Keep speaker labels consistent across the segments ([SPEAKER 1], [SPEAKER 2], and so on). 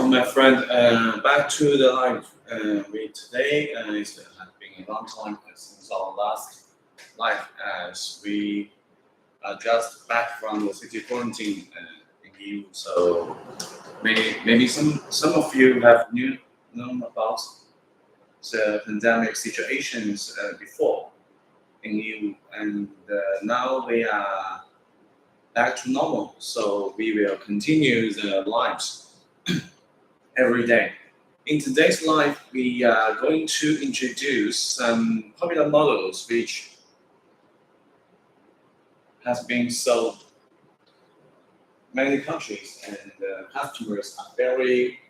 [SPEAKER 1] welcome my friend back to the live. Today it has been a long time since our last live, as we are just back from the city quarantine in EU. So maybe some of you have known about the pandemic situations before in EU, and now we are back to normal. So we will continue the lives every day. In today's live, we are going to introduce some popular models which has been sold many countries, and customers are very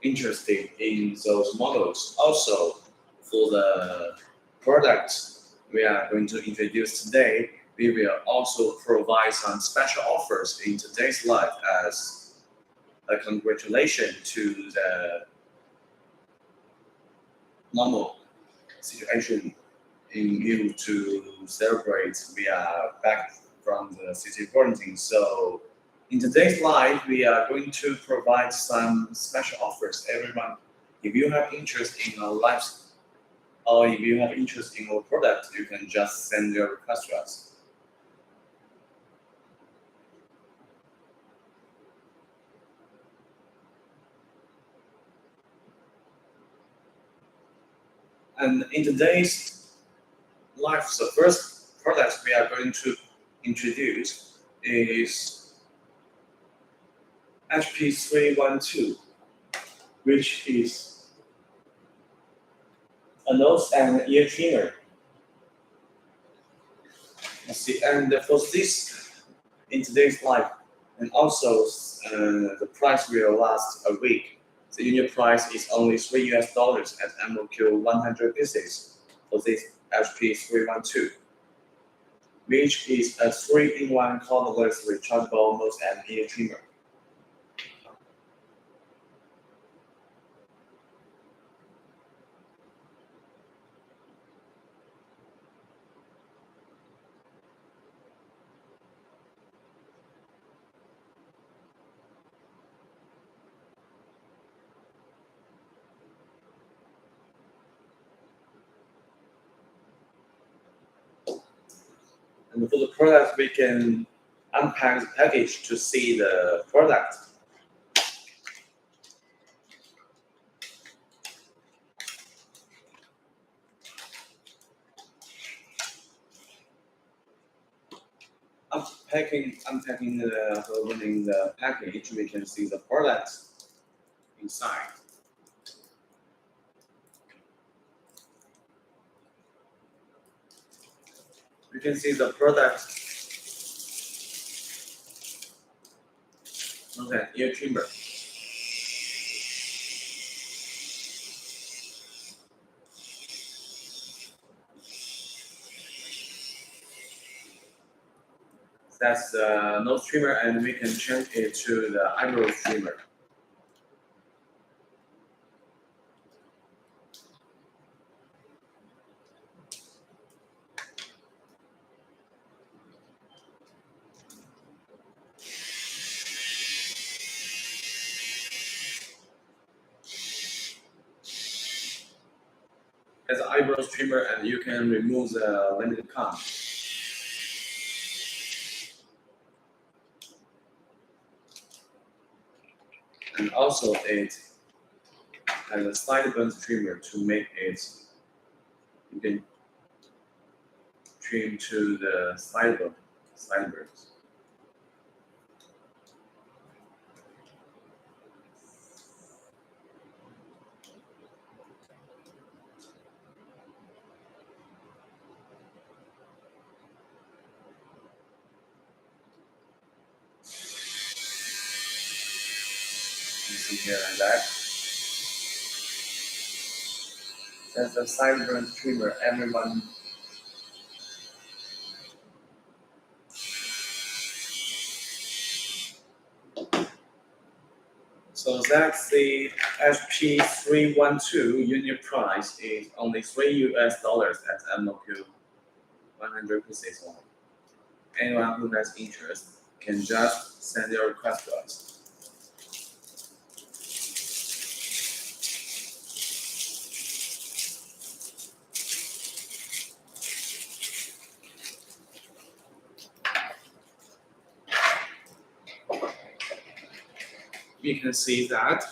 [SPEAKER 1] interested in those models. Also, for the products we are going to introduce today, we will also provide some special offers in today's live as a congratulation to the normal situation in you to celebrate. We are back from the city quarantine. So in today's live, we are going to provide some special offers. Everyone, if you have interest in our lives or if you have interest in our product, you can just send your request to us. And in today's live, the first product we are going to introduce is HP312, which is a nose and ear trimmer. See, and for this, in today's live, and also the price will last a week. The unit price is only $3 at MOQ 100 pieces for this HP312, which is a 3-in-1 cordless rechargeable nose and ear trimmer. And for the product, we can unpack the package to see the product. Unpacking opening the package, we can see the product inside. You can see the product. Okay, ear trimmer. That's the nose trimmer, and we can change it to the eyebrow trimmer. As an eyebrow trimmer, and you can remove the limited comb. And also it has a sideburns trimmer to make it, you can trim to the sideburns. You see here like that. That's a sideburns trimmer. Everyone. So that's the HP312 unit price is only $3 at MOQ 100 pieces only. Anyone who has interest can just send your request to us. we can see that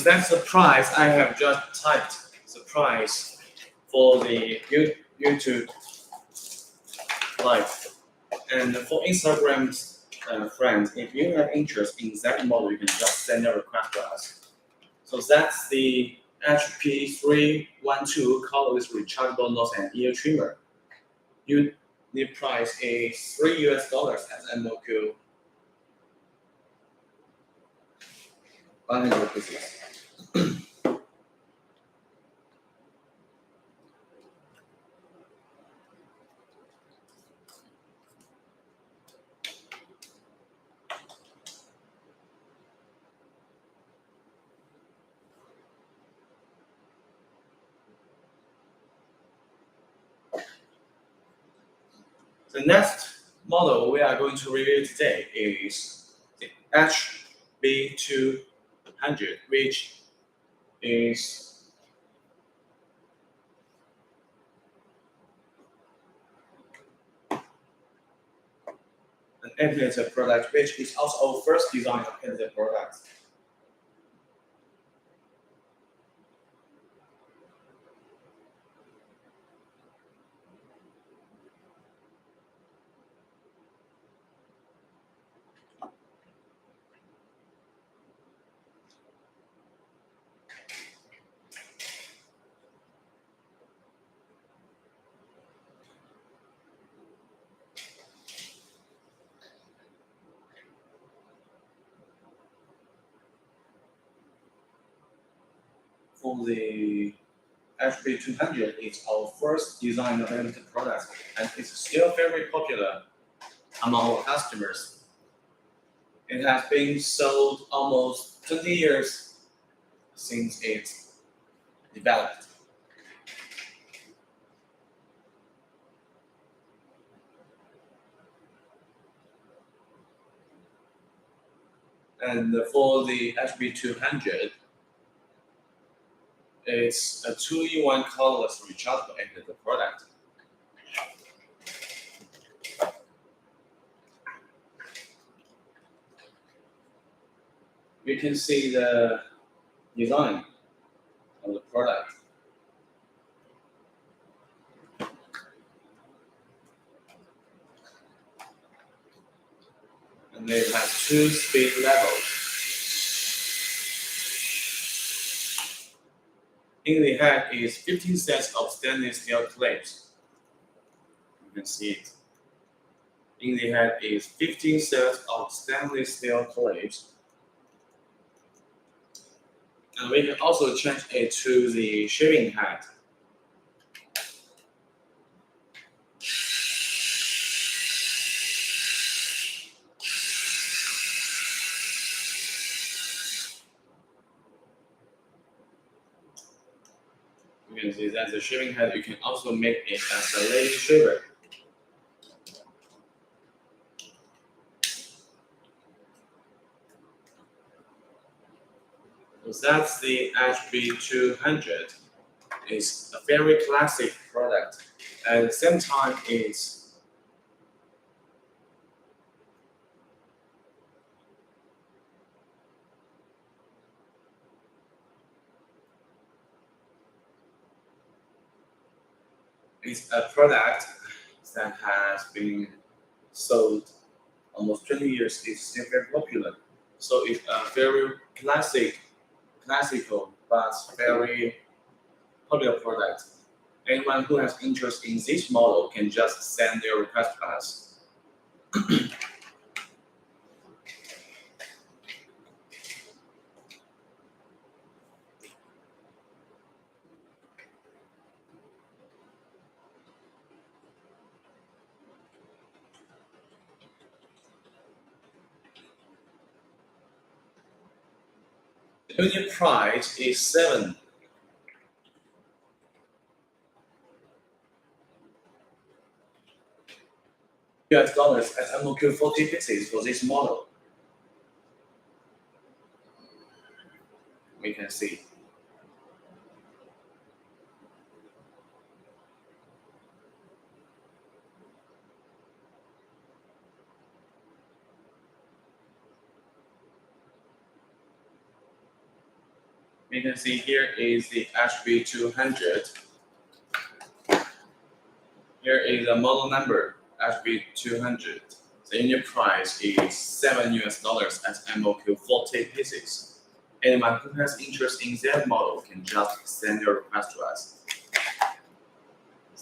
[SPEAKER 1] that's the price. I have just typed the price for the YouTube live. And for Instagram's friends, if you have interest in that model, you can just send a request to us. So that's the HP312 colorless rechargeable nose and ear trimmer. The price is $3 as MOQ 100 pieces. The next model we are going to review today is the HB200, which is an emulator product, which is also our first design of emulator product. For the HB200, it's our first design of emulator product, and it's still very popular among our customers. It has been sold almost 20 years since it's developed. And for the HB200, it's a 2-in-1 colorless rechargeable emulator product. You can see the design of the product. And it has 2 speed levels. In the head is 15 sets of stainless steel clips. You can see it. In the head is 15 sets of stainless steel clips. And we can also change it to the shaving head. You can see that the shaving head, you can also make it as a lady shaver. So that's the HB200. It's a very classic product. At the same time, it's a product that has been sold almost 20 years. It's still very popular. So it's a very classical, but very popular product. Anyone who has interest in this model can just send their request to us. Unit price is $7 at MOQ 40 pieces for this model. We can see. We can see here is the HB200. Here is the model number, HB200. The unit price is $7 at MOQ 40 pieces. Anyone who has interest in that model can just send your request to us.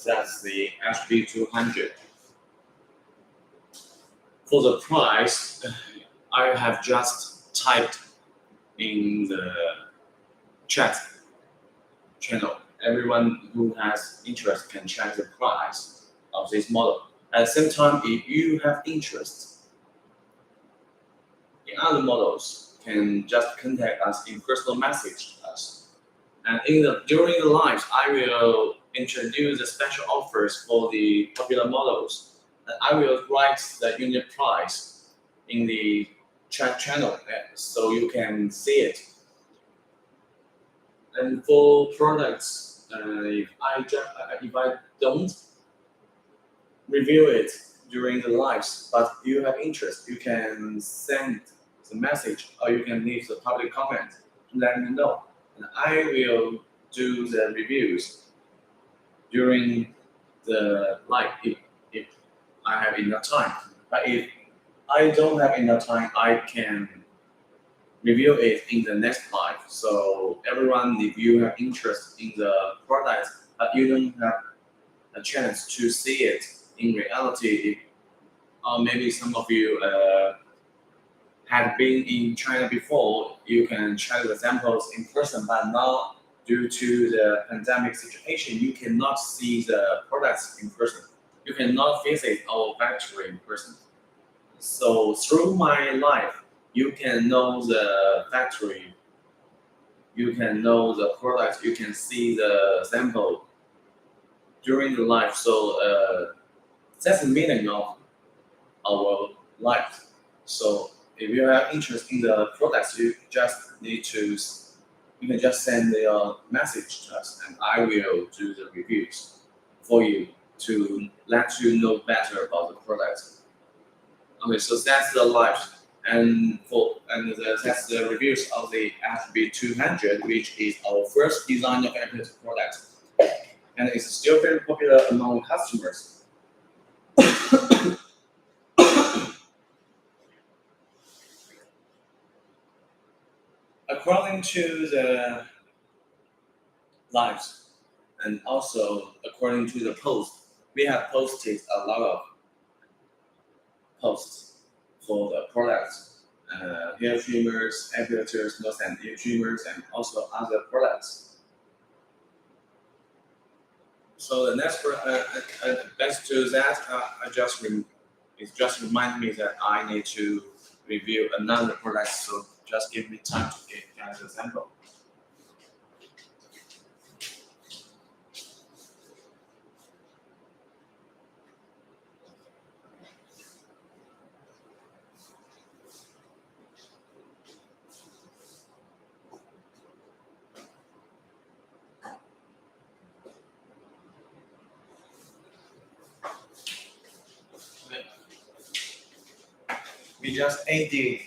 [SPEAKER 1] That's the HB200. For the price, I have just typed in the chat channel. Everyone who has interest can check the price of this model. At the same time, if you have interest in other models, can just contact us in personal message to us. And during the lives, I will introduce the special offers for the popular models. And I will write the unit price in the chat channel so you can see it. And for products, if I don't review it during the lives, but you have interest, you can send the message or you can leave the public comment to let me know. And I will do the reviews during the live if I have enough time. But if I don't have enough time, I can review it in the next live. So everyone, if you have interest in the product, but you don't have a chance to see it in reality, or maybe some of you had been in China before, you can check the samples in person, but now due to the pandemic situation, you cannot see the products in person. You cannot visit our factory in person. So through my live, you can know the factory, you can know the product, you can see the sample during the live. So that's the meaning of our life. So if you have interest in the products, you can just send your message to us, and I will do the reviews for you to let you know better about the product. Okay, so that's the live, that's the reviews of the HB200, which is our first design of Apple product, and it's still very popular among customers. According to the lives, and also according to the post, we have posted a lot of posts for the products, hair trimmers, epilators, nose and ear trimmers, and also other products. So the next, next to that, it just remind me that I need to review another product. So just give me time to get an example. We just added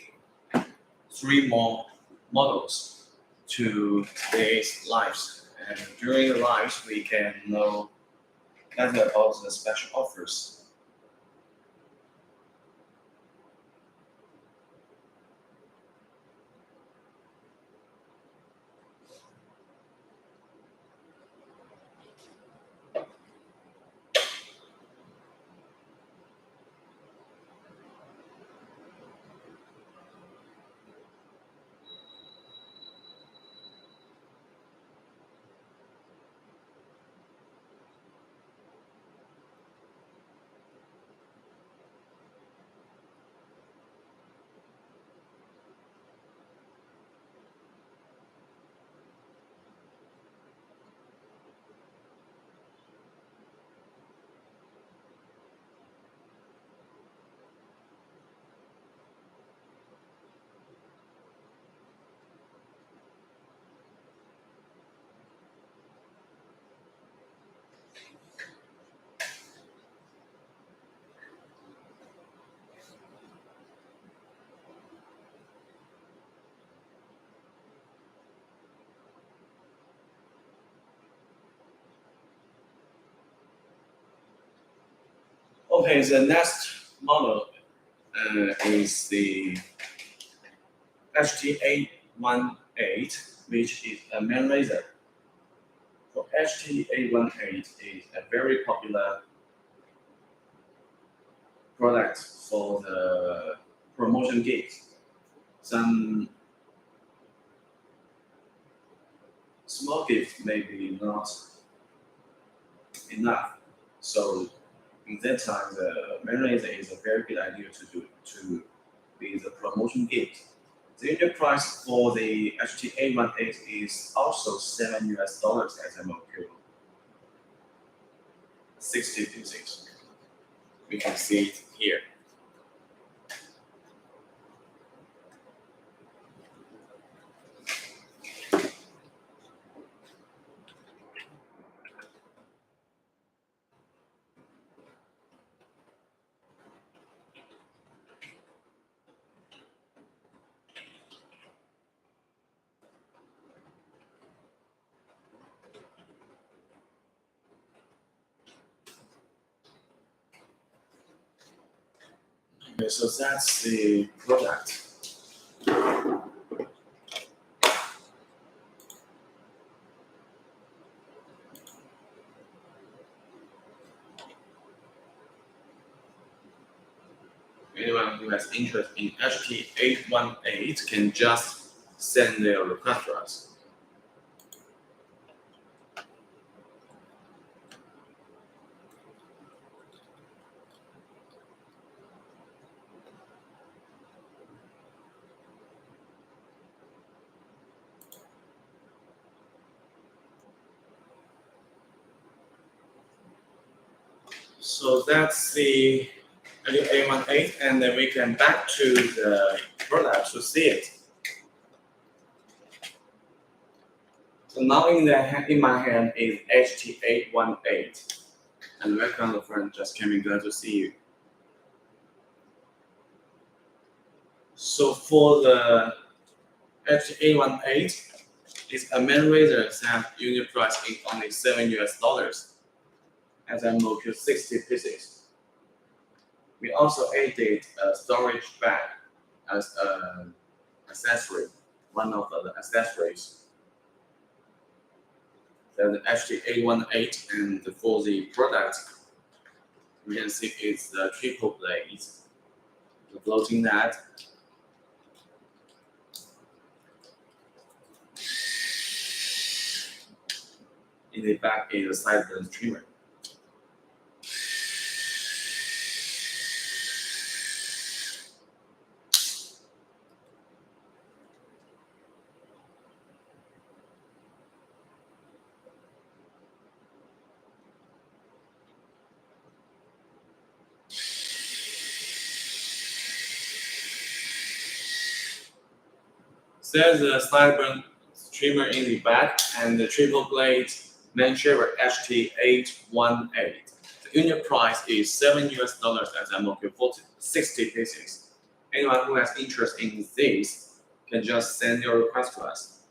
[SPEAKER 1] 3 more models to today's lives, and during the lives we can know better about the special offers. Okay, the next model is the HTA18, which is a main laser. So HTA18 is a very popular product for the promotion gigs. Some small gifts may be not enough. So in that time, the main laser is a very good idea to be the promotion gift. The unit price for the HTA18 is also $7 as MOQ, 60 pieces. We can see it here. Okay, so that's the product. Anyone who has interest in HT818 can just send their request to us. So that's the A18, and then we can back to the product to see it. So now in my hand is HT818, and welcome the friend just came in, glad to see you. So for the HT818, it's a main laser that unit price is only $7, as I moved to 60 pieces. We also added a storage bag as an accessory, one of the accessories. The HT818, and for the product, we can see it's the triple blade, the floating net. In the back is a sideburn trimmer. There's a sideburn trimmer in the back and the triple blade main shaver HT818. The unit price is $7 as I'm looking for 60 pieces. Anyone who has interest in this can just send your request to us.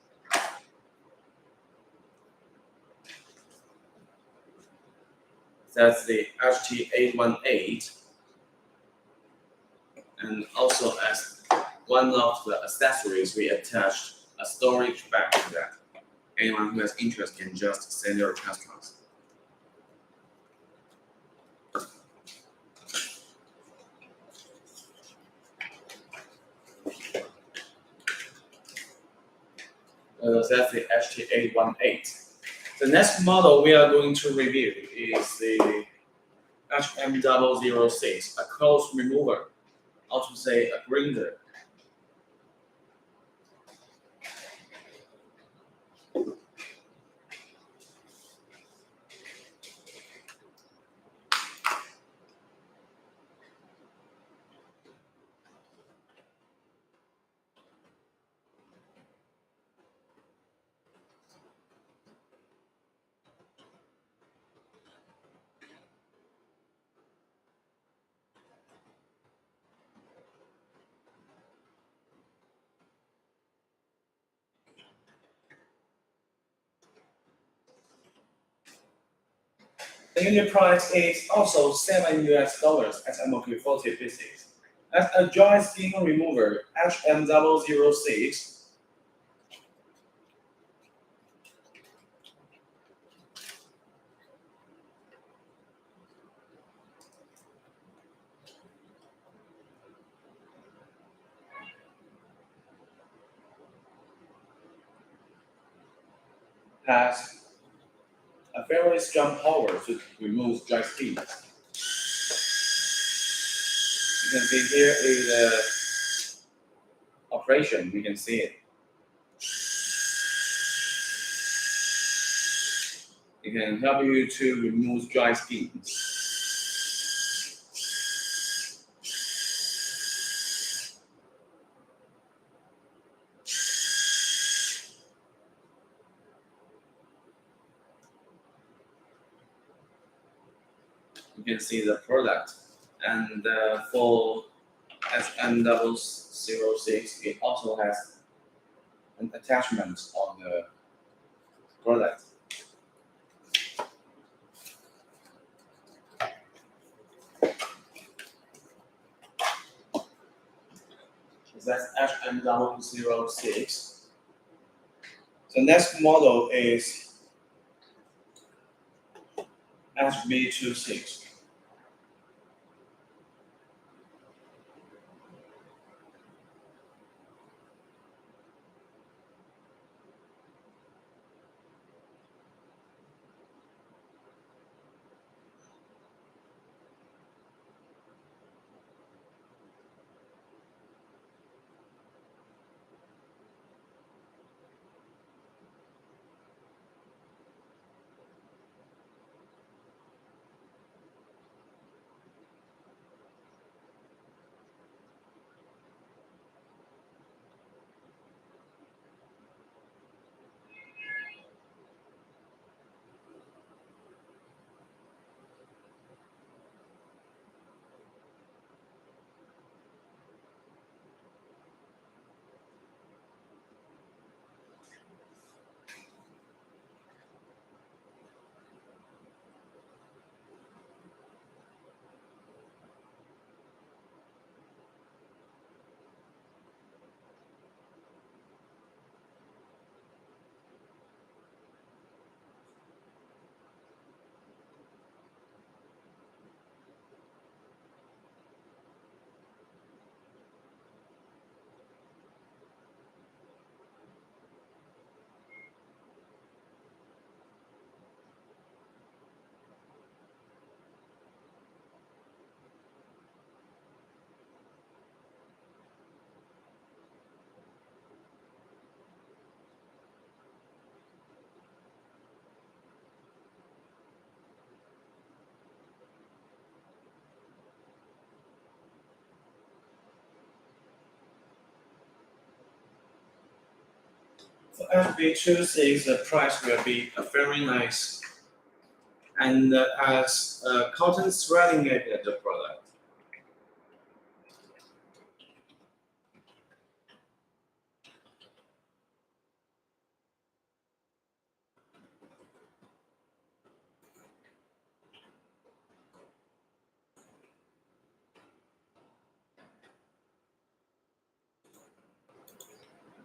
[SPEAKER 1] That's the HT818, and also as one of the accessories, we attached a storage bag to that. Anyone who has interest can just send your request to us. That's the HT818. The next model we are going to review is the HM006, a clothes remover, or to say a grinder. The unit price is also $7 at MOQ40 physics. As a joint skin remover, HM006 has a very strong power to remove dry skin. You can see here is the operation, you can see it. It can help you to remove dry skin. You can see the product. And for SM006, it also has an attachment on the product. That's HM006. The next model is HB26. For HB26, the price will be very nice and has cotton threading at the product.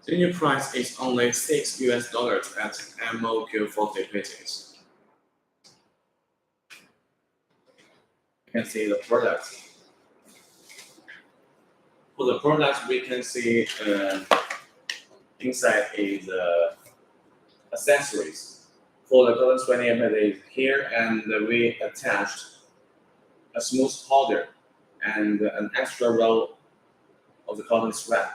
[SPEAKER 1] The unit price is only $6 at MOQ40 physics. You can see the product. For the product, we can see inside is accessories. For the cotton threading it is here, and we attached a smooth powder and an extra roll of the cotton thread.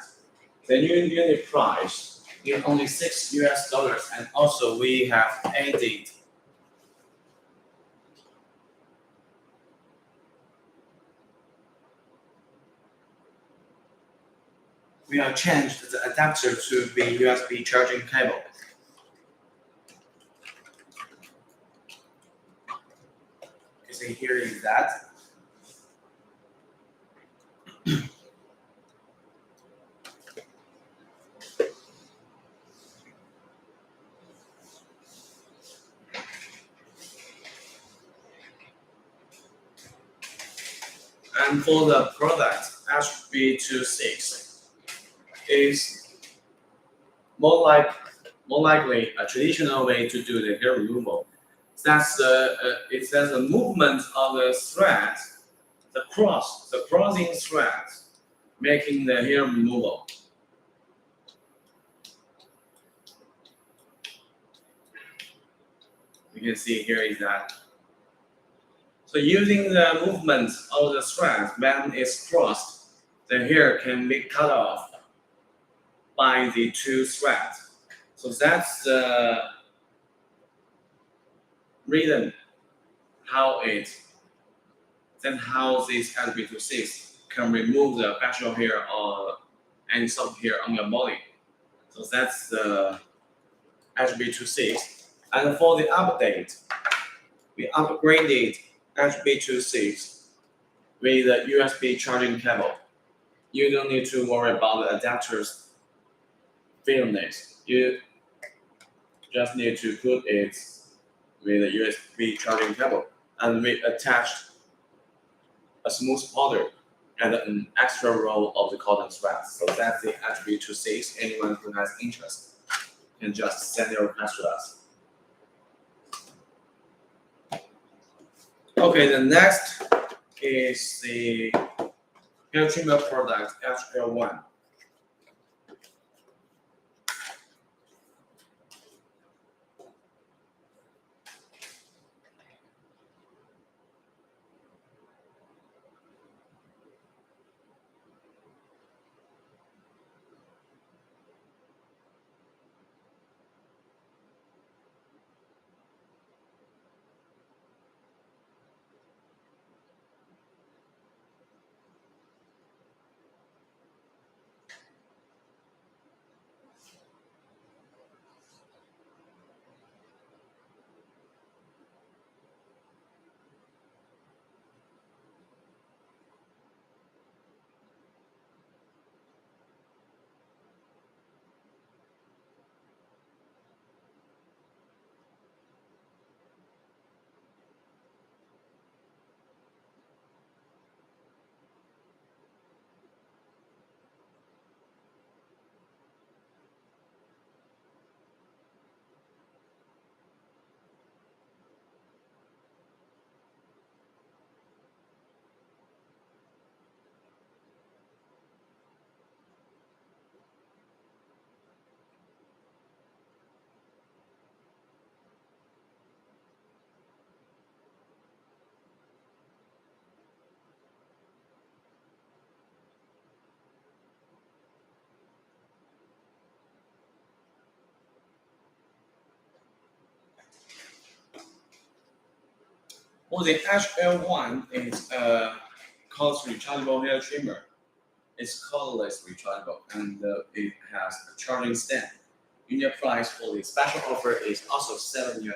[SPEAKER 1] The new unit price is only $6, and also we have added we have changed the adapter to be USB charging cable. You see here is that. And for the product, HB26 is more likely a traditional way to do the hair removal. It says the movement of the thread, the crossing thread, making the hair removal. You can see here is that. So using the movement of the thread when it's crossed, the hair can be cut off by the two threads. So that's the reason how this HB26 can remove the facial hair or any soft hair on your body. So that's the HB26. And for the update, we upgraded HB26 with a USB charging cable. You don't need to worry about the adapter's firmness. You just need to put it with a USB charging cable, and we attached a smooth powder and an extra roll of the cotton thread. So that's the HB26. Anyone who has interest can just send your request to us. Okay, the next is the hair trimmer product HL1. Well, the HL1 is a called rechargeable hair trimmer. It's colorless rechargeable, and it has a charging stand. Unit price for the special offer is also $7.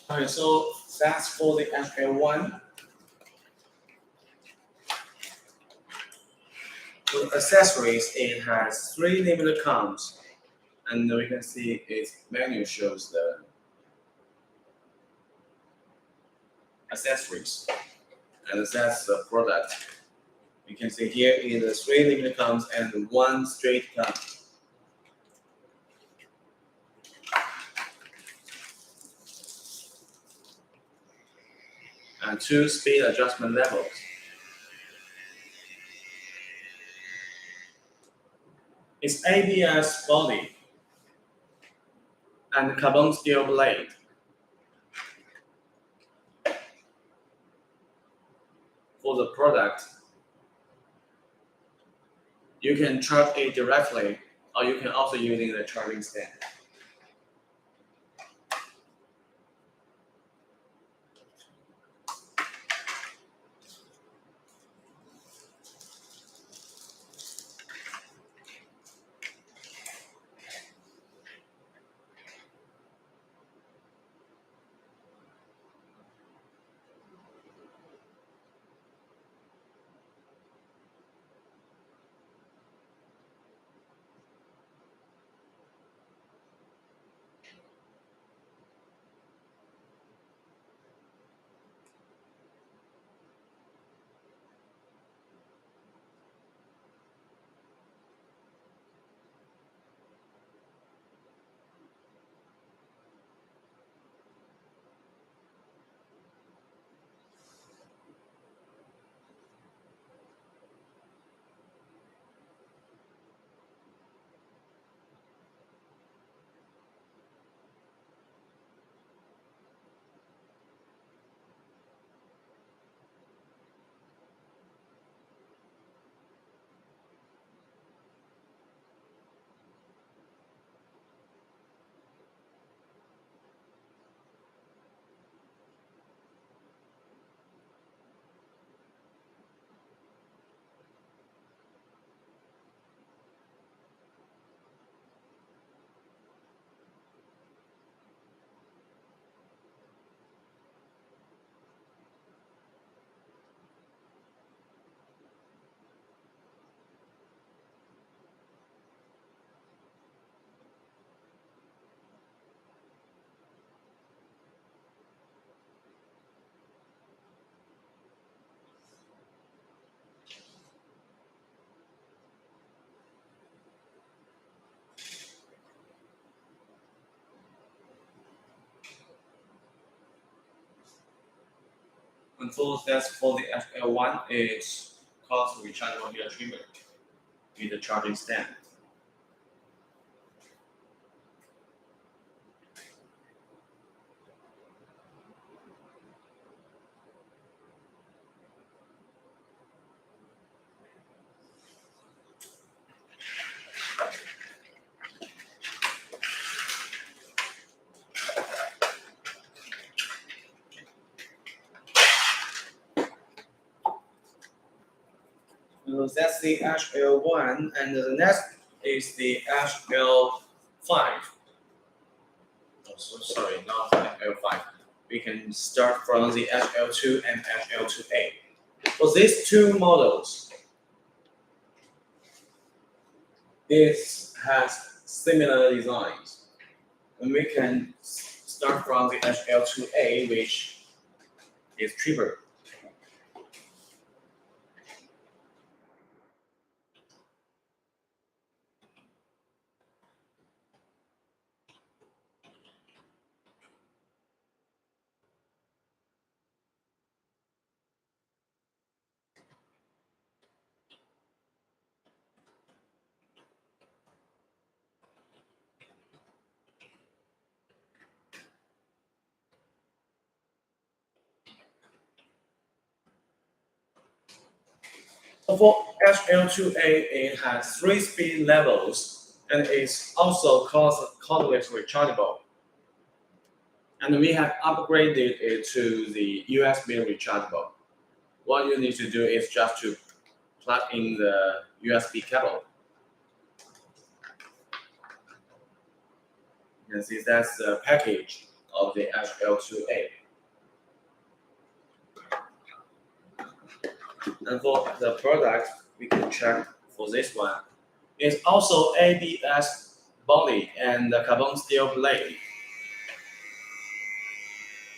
[SPEAKER 1] Alright, so that's for the HL1. For the accessories, it has 3 limited counts, and we can see its menu shows the accessories, and that's the product. You can see here is the 3 limited counts and 1 straight count. And 2 speed adjustment levels. It's ABS body and carbon steel blade. For the product, you can charge it directly, or you can also use the charging stand. And for the HL1, it's called rechargeable hair trimmer with a charging stand. That's the HL1, and the next is the HL5. Oh, so sorry, not HL5. We can start from the HL2 and HL2A. For these two models, it has similar designs. And we can start from the HL2A, which is cheaper. So for HL2A, it has 3 speed levels and is also cordless rechargeable. And we have upgraded it to the USB rechargeable. What you need to do is just to plug in the USB cable. You can see that's the package of the HL2A. And for the product, we can check for this one. It's also ABS body and the carbon steel blade.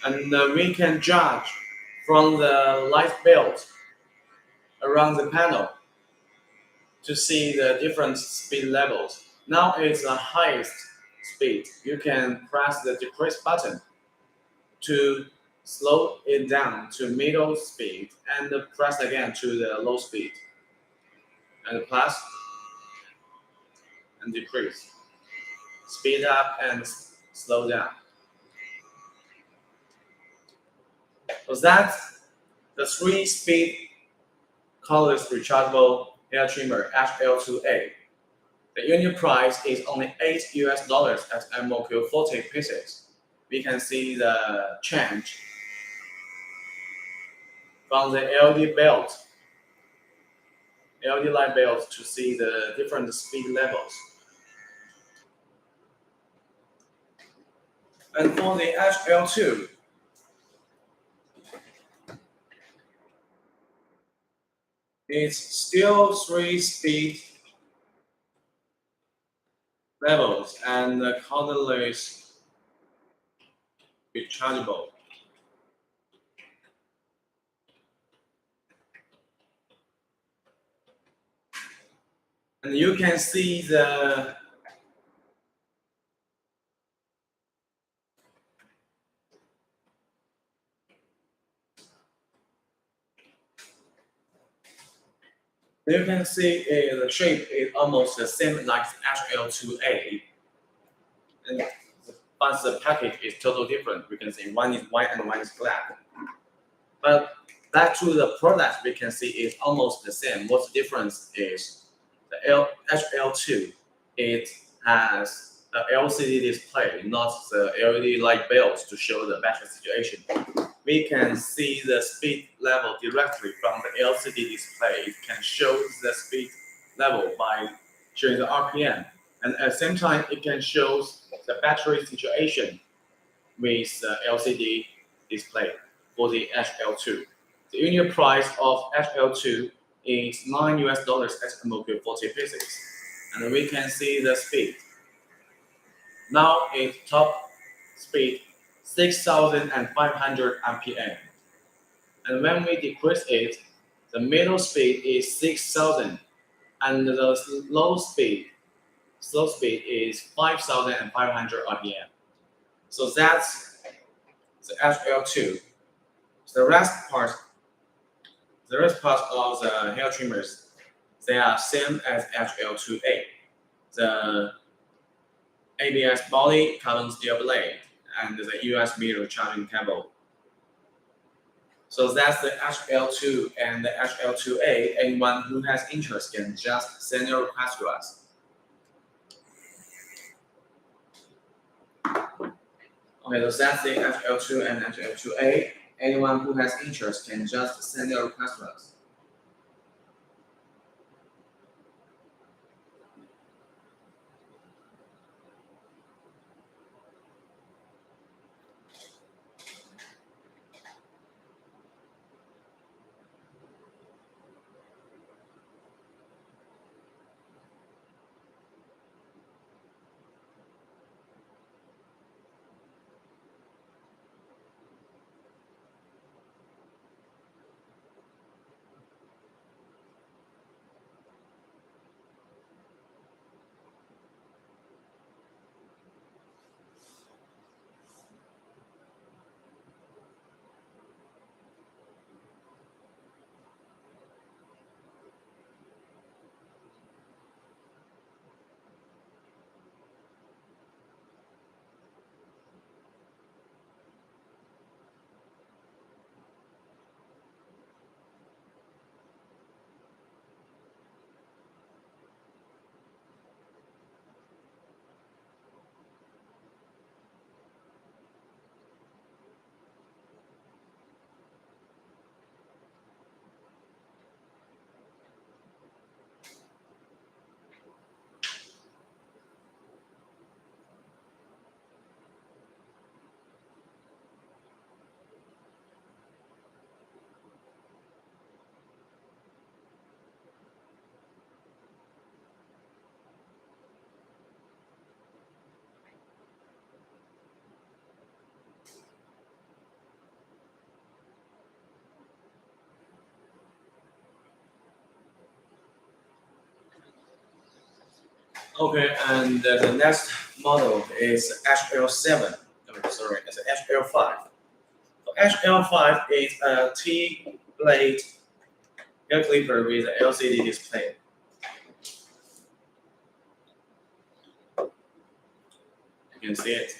[SPEAKER 1] And we can judge from the light belt around the panel to see the different speed levels. Now it's the highest speed. You can press the decrease button to slow it down to middle speed and press again to the low speed. And plus and decrease. Speed up and slow down. So that's the 3-speed cordless rechargeable hair trimmer HL2A. The unit price is only $8 at MOQ 40 pieces. We can see the change from the LED light belt to see the different speed levels. And for the HL2, it's still 3-speed levels and cordless rechargeable. And you can see the shape is almost the same like HL2A, but the package is totally different. We can see one is white and one is black. But back to the product, we can see it's almost the same. What's the difference is the HL2, it has an LCD display, not the LED light bulbs to show the battery situation. We can see the speed level directly from the LCD display. It can show the speed level by showing the RPM. And at the same time, it can show the battery situation with the LCD display for the HL2. The unit price of HL2 is $9 at MOQ 40 pieces. And we can see the speed. Now it's top speed 6,500 RPM. And when we decrease it, the middle speed is 6,000 and the slow speed is 5,500 RPM. So that's the HL2. The rest part of the hair trimmers, they are same as HL2A. The ABS body, carbon steel blade, and the USB recharging cable. So that's the HL2 and the HL2A. Anyone who has interest can just send a request to us. Okay, so that's the HL2 and HL2A. Anyone who has interest can just send a request to us. Okay, and the next model is HL7. Sorry, it's HL5. So HL5 is a T-blade hair clipper with an LCD display. You can see it.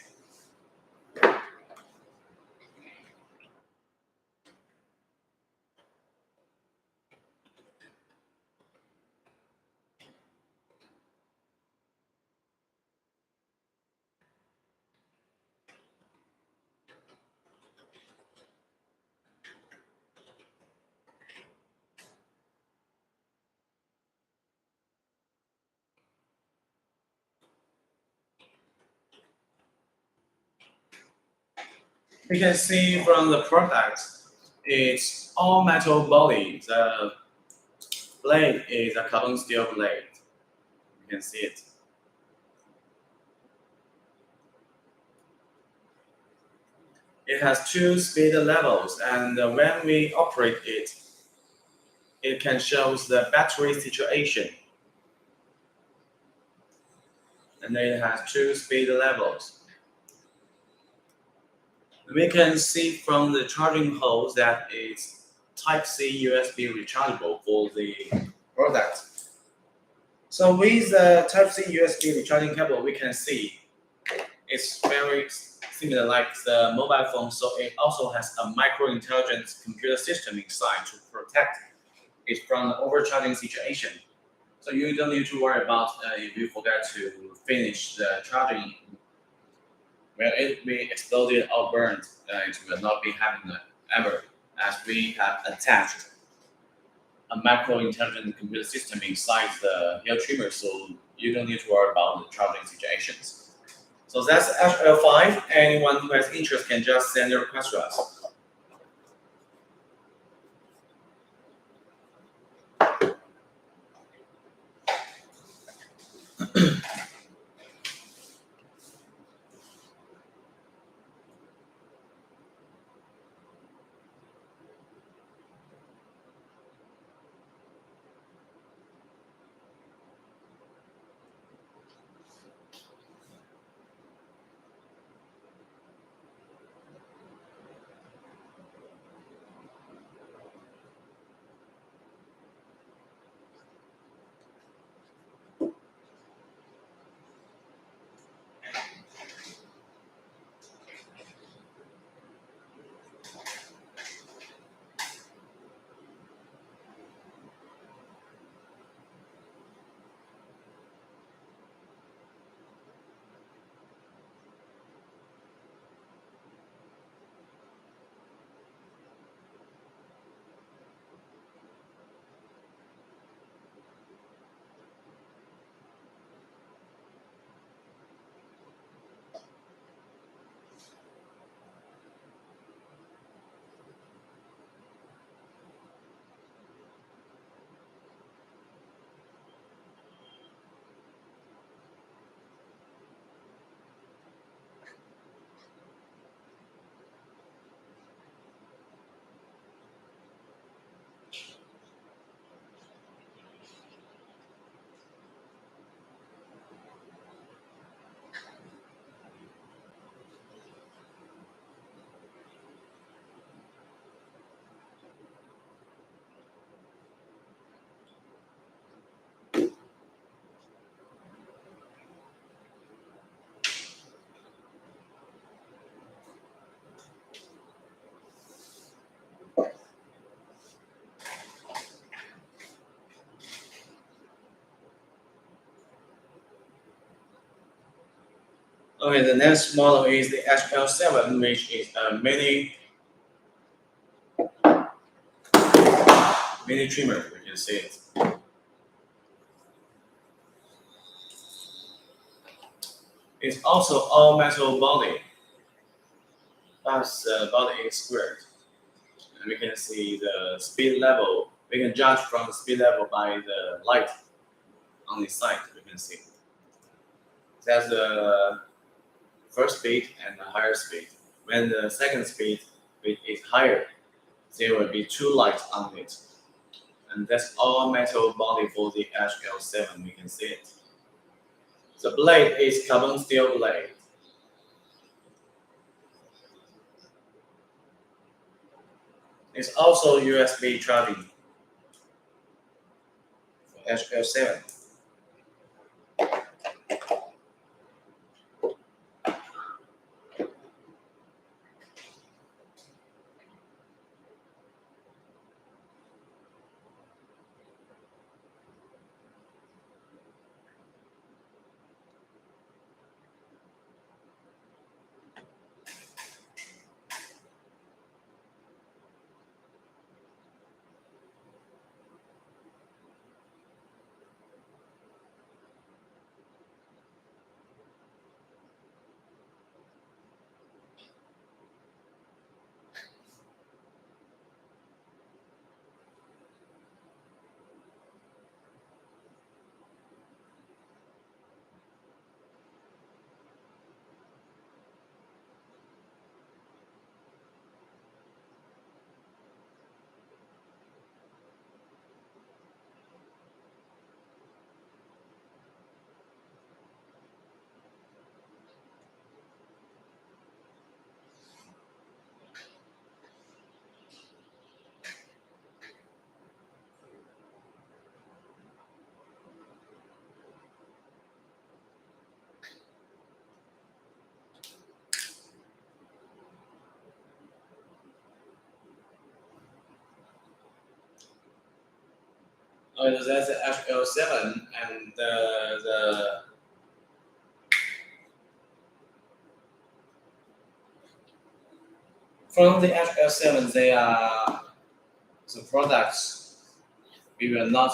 [SPEAKER 1] You can see from the product, it's all metal body. The blade is a carbon steel blade. You can see it. It has two speed levels, and when we operate it, it can show the battery situation. And it has two speed levels. We can see from the charging hose that it's Type-C USB rechargeable for the product. So with the Type-C USB recharging cable, we can see it's very similar like the mobile phone. So it also has a micro-intelligent computer system inside to protect it from the overcharging situation. So you don't need to worry about if you forget to finish the charging. When it will be exploded or burned, it will not be happening ever, as we have attached a macro-intelligent computer system inside the hair trimmer, so you don't need to worry about the charging situations. So that's HL5. Anyone who has interest can just send a request to us. Okay, the next model is the HL7, which is a mini trimmer. You can see it. It's also all metal body, but the body is squared. And we can see the speed level. We can judge from the speed level by the light on the side. We can see that's the first speed and the higher speed. When the second speed is higher, there will be two lights on it. And that's all metal body for the HL7. We can see it. The blade is carbon steel blade. It's also USB charging for HL7. That's the HL7, and from the HL7, they are the products. We will not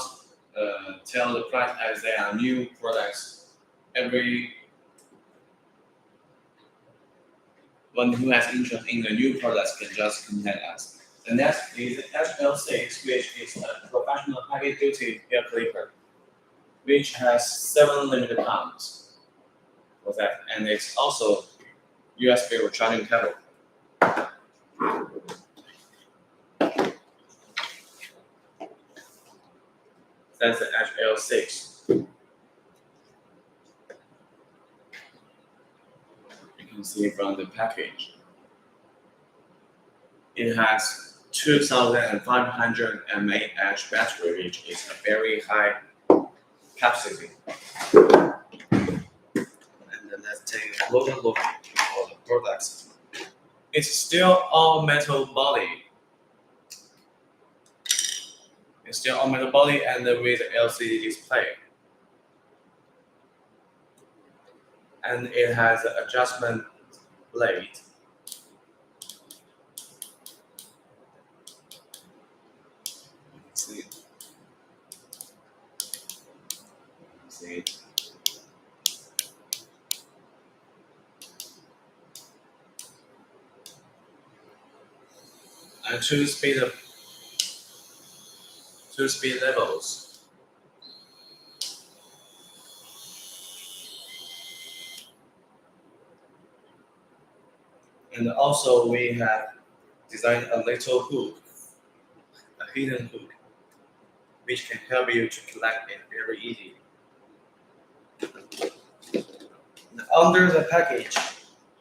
[SPEAKER 1] tell the price as they are new products. Every one who has interest in the new products can just contact us. The next is HL6, which is a professional heavy-duty hair clipper, which has 7 limited pounds for that, and it's also USB charging cable. That's the HL6. You can see from the package. It has 2,500 mAh battery, which is a very high capacity. And then let's take a closer look for the products. It's still all metal body. It's still all metal body and with LCD display. And it has an adjustment blade. See it. And two speed levels. And also we have designed a little hook, a hidden hook, which can help you to collect it very easy. And under the package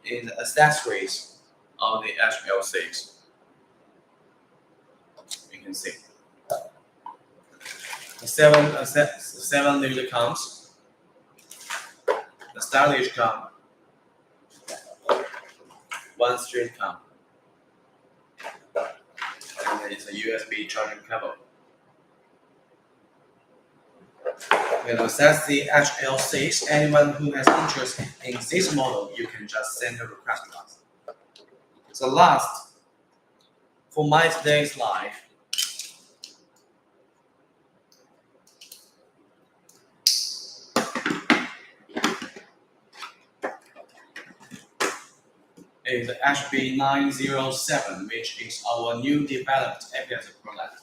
[SPEAKER 1] is accessories of the HL6. You can see the seven limited counts, the stylish count, one straight count, and it's a USB charging cable. Okay, so that's the HL6. Anyone who has interest in this model, you can just send a request to us. So last, for my today's live, is HB907, which is our new developed API product.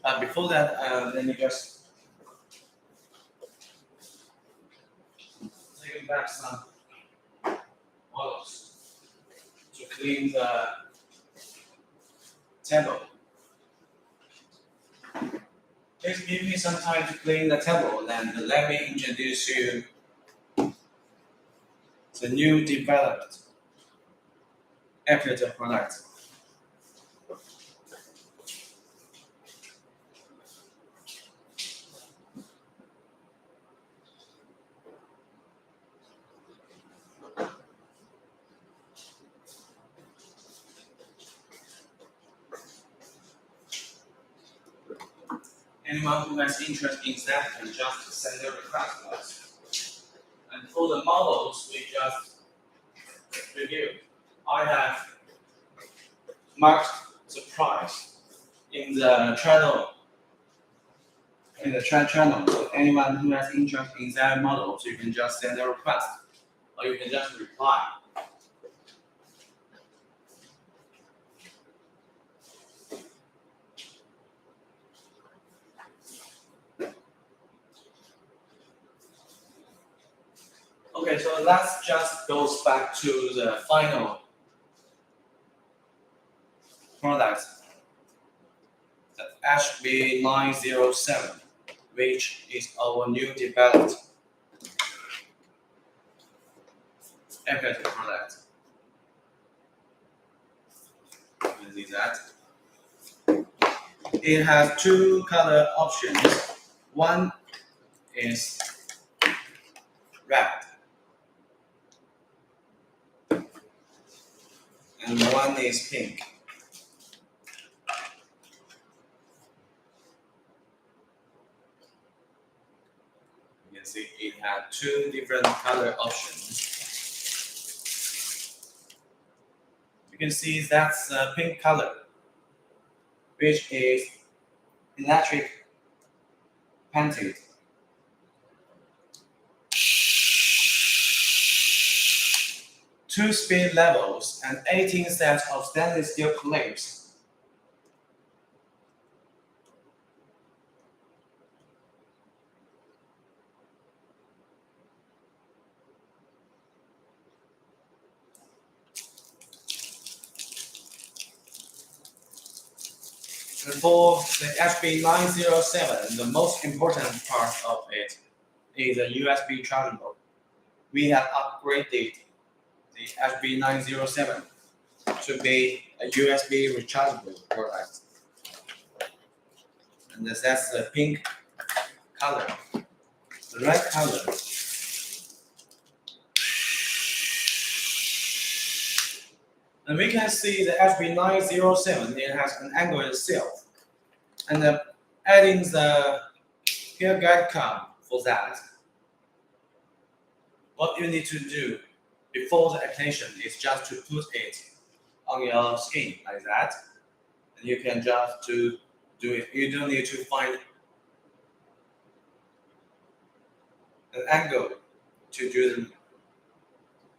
[SPEAKER 1] But before that, let me just take back some models to clean the table. Please give me some time to clean the table, and let me introduce you the new developed API product. Anyone who has interest in that can just send a request to us. And for the models we just reviewed, I have marked the price in the channel. In the chat channel, so anyone who has interest in that model, so you can just send a request, or you can just reply. Okay, so let's just goes back to the final product, the HB907, which is our new developed API product. You can see that. It has two color options. One is red, and one is pink. You can see it had two different color options. You can see that's pink color, which is electric painted. Two speed levels and 18 sets of stainless steel clips. And for the HB907, the most important part of it is a USB chargeable. We have upgraded the HB907 to be a USB rechargeable product. And that's the pink color. The red color, and we can see the HB907, it has an angle itself. And adding the here guide card for that, what you need to do before the application is just to put it on your skin like that. And you can just do it. You don't need to find an angle to do them.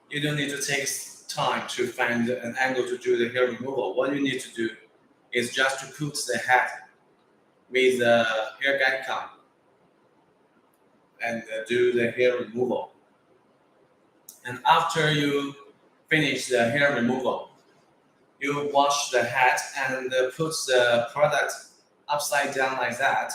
[SPEAKER 1] You don't need to take time to find an angle to do the hair removal. What you need to do is just to put the head with the hair guide card and do the hair removal. And after you finish the hair removal, you wash the head and put the product upside down like that.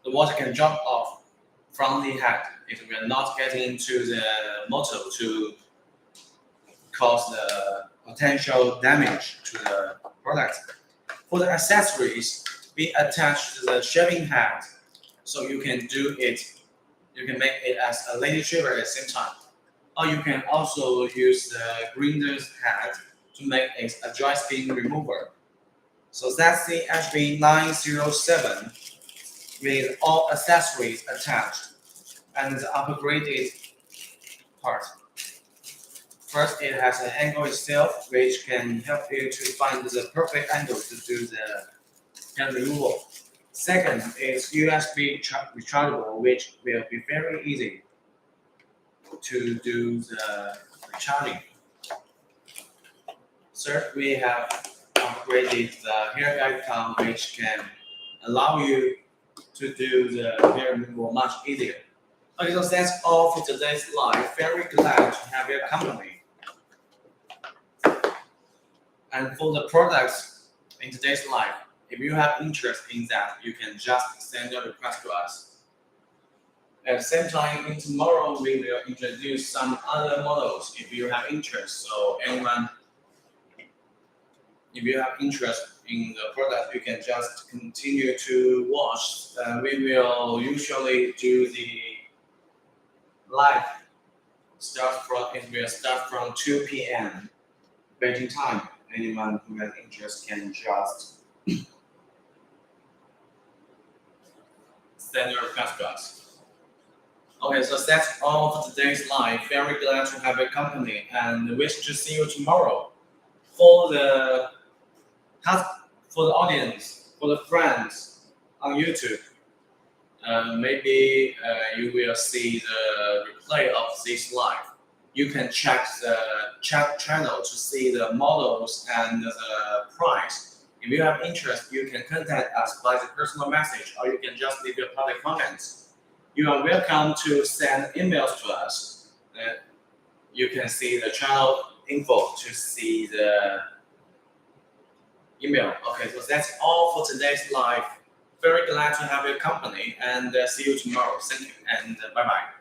[SPEAKER 1] The water can drop off from the head. It will not get into the motor to cause the potential damage to the product. For the accessories, we attach the shaving head, so you can do it. You can make it as a lady shaver at the same time, or you can also use the grinder's head to make it a dry skin remover. So that's the HB907 with all accessories attached and the upgraded part. First, it has an angle itself, which can help you to find the perfect angle to do the hair removal. Second is USB rechargeable, which will be very easy to do the recharging. Third, we have upgraded the hair guide cam, which can allow you to do the hair removal much easier. Okay, so that's all for today's live. Very glad to have your company. And for the products in today's live, if you have interest in that, you can just send a request to us. At the same time, in tomorrow we will introduce some other models if you have interest. So anyone, if you have interest in the product, you can just continue to watch. We will usually do the live it will start from 2 p.m. Beijing time. Anyone who has interest can just send your request to us. Okay, so that's all for today's live. Very glad to have your company and wish to see you tomorrow. For the audience, for the friends on YouTube, maybe you will see the replay of this live. You can check the chat channel to see the models and the price. If you have interest, you can contact us by the personal message, or you can just leave your public comments. You are welcome to send emails to us. You can see the channel info to see the email. Okay, so that's all for today's live. Very glad to have your company and see you tomorrow. Thank you and bye-bye.